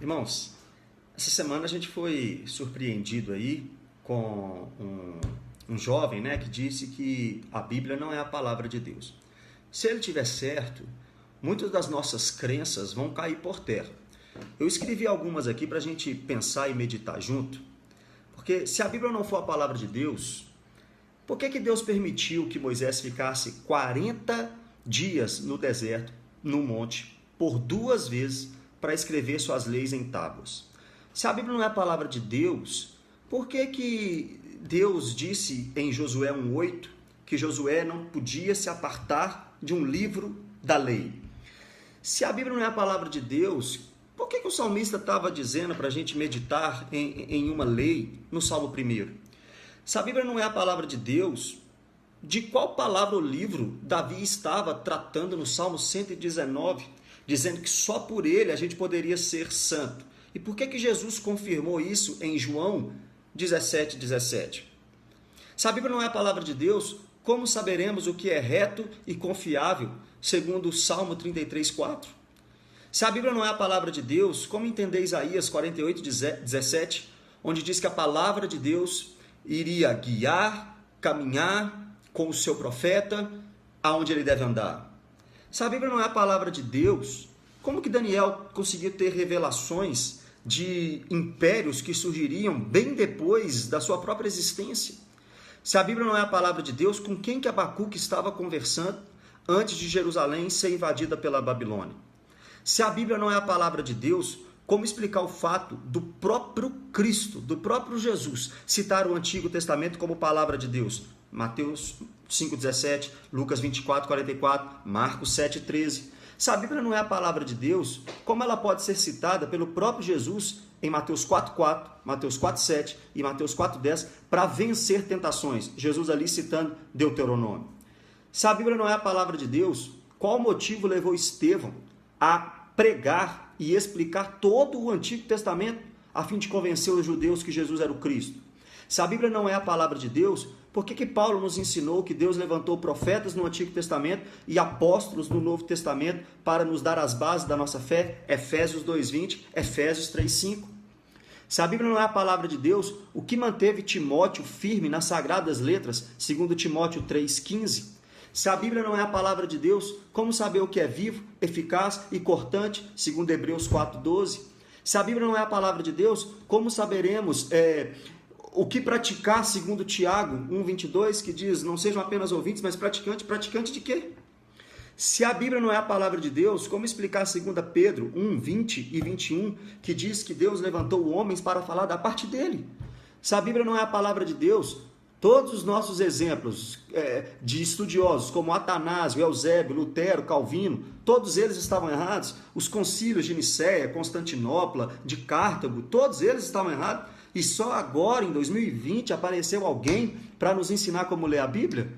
Irmãos, essa semana a gente foi surpreendido aí com um jovem, né, que disse que a Bíblia não é a palavra de Deus. Se ele tiver certo, muitas das nossas crenças vão cair por terra. Eu escrevi algumas aqui para a gente pensar e meditar junto, porque se a Bíblia não for a palavra de Deus, por que Deus permitiu que Moisés ficasse 40 dias no deserto, no monte, por 2 vezes, para escrever suas leis em tábuas? Se a Bíblia não é a palavra de Deus, por que Deus disse em Josué 1:8 que Josué não podia se apartar de um livro da lei? Se a Bíblia não é a palavra de Deus, por que o salmista estava dizendo para a gente meditar em uma lei no Salmo 1? Se a Bíblia não é a palavra de Deus, de qual palavra ou livro Davi estava tratando no Salmo 119, dizendo que só por ele a gente poderia ser santo? E por que Jesus confirmou isso em João 17:17? Se a Bíblia não é a palavra de Deus, como saberemos o que é reto e confiável, segundo o Salmo 33:4? Se a Bíblia não é a palavra de Deus, como entender Isaías 48:17, onde diz que a palavra de Deus iria guiar, caminhar com o seu profeta aonde ele deve andar? Se a Bíblia não é a palavra de Deus, como que Daniel conseguiu ter revelações de impérios que surgiriam bem depois da sua própria existência? Se a Bíblia não é a palavra de Deus, com quem que Abacuque estava conversando antes de Jerusalém ser invadida pela Babilônia? Se a Bíblia não é a palavra de Deus, como explicar o fato do próprio Cristo, do próprio Jesus, citar o Antigo Testamento como palavra de Deus? Mateus 5:17, Lucas 24:44, Marcos 7:13. Se a Bíblia não é a palavra de Deus, como ela pode ser citada pelo próprio Jesus em Mateus 4:4, Mateus 4:7 e Mateus 4:10 para vencer tentações? Jesus ali citando Deuteronômio. Se a Bíblia não é a palavra de Deus, qual motivo levou Estevão a pregar e explicar todo o Antigo Testamento a fim de convencer os judeus que Jesus era o Cristo? Se a Bíblia não é a palavra de Deus, por que Paulo nos ensinou que Deus levantou profetas no Antigo Testamento e apóstolos no Novo Testamento para nos dar as bases da nossa fé? Efésios 2:20, Efésios 3:5. Se a Bíblia não é a palavra de Deus, o que manteve Timóteo firme nas sagradas letras, segundo Timóteo 3:15? Se a Bíblia não é a palavra de Deus, como saber o que é vivo, eficaz e cortante, segundo Hebreus 4:12? Se a Bíblia não é a palavra de Deus, como saberemos o que praticar, segundo Tiago 1:22, que diz, não sejam apenas ouvintes, mas praticantes. Praticante de quê? Se a Bíblia não é a palavra de Deus, como explicar 2 Pedro 1:20 e 21, que diz que Deus levantou homens para falar da parte dele? Se a Bíblia não é a palavra de Deus, todos os nossos exemplos de estudiosos, como Atanásio, Eusébio, Lutero, Calvino, todos eles estavam errados. Os concílios de Nicéia, Constantinopla, de Cartago, todos eles estavam errados. E só agora, em 2020, apareceu alguém para nos ensinar como ler a Bíblia?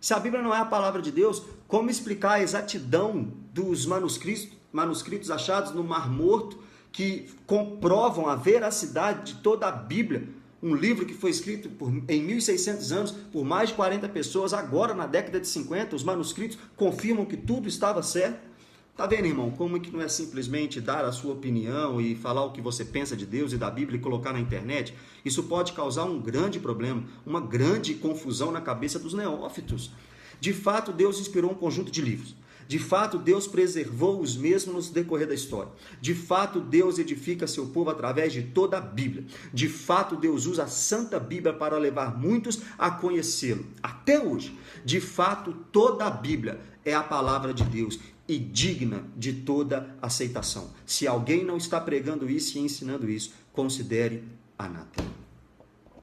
Se a Bíblia não é a palavra de Deus, como explicar a exatidão dos manuscritos achados no Mar Morto, que comprovam a veracidade de toda a Bíblia? Um livro que foi escrito em 1600 anos por mais de 40 pessoas, agora na década de 50, os manuscritos confirmam que tudo estava certo. Tá vendo, irmão, como que não é simplesmente dar a sua opinião e falar o que você pensa de Deus e da Bíblia e colocar na internet? Isso pode causar um grande problema, uma grande confusão na cabeça dos neófitos. De fato, Deus inspirou um conjunto de livros. De fato, Deus preservou os mesmos no decorrer da história. De fato, Deus edifica seu povo através de toda a Bíblia. De fato, Deus usa a Santa Bíblia para levar muitos a conhecê-lo. Até hoje, de fato, toda a Bíblia é a palavra de Deus e digna de toda aceitação. Se alguém não está pregando isso e ensinando isso, considere anátema.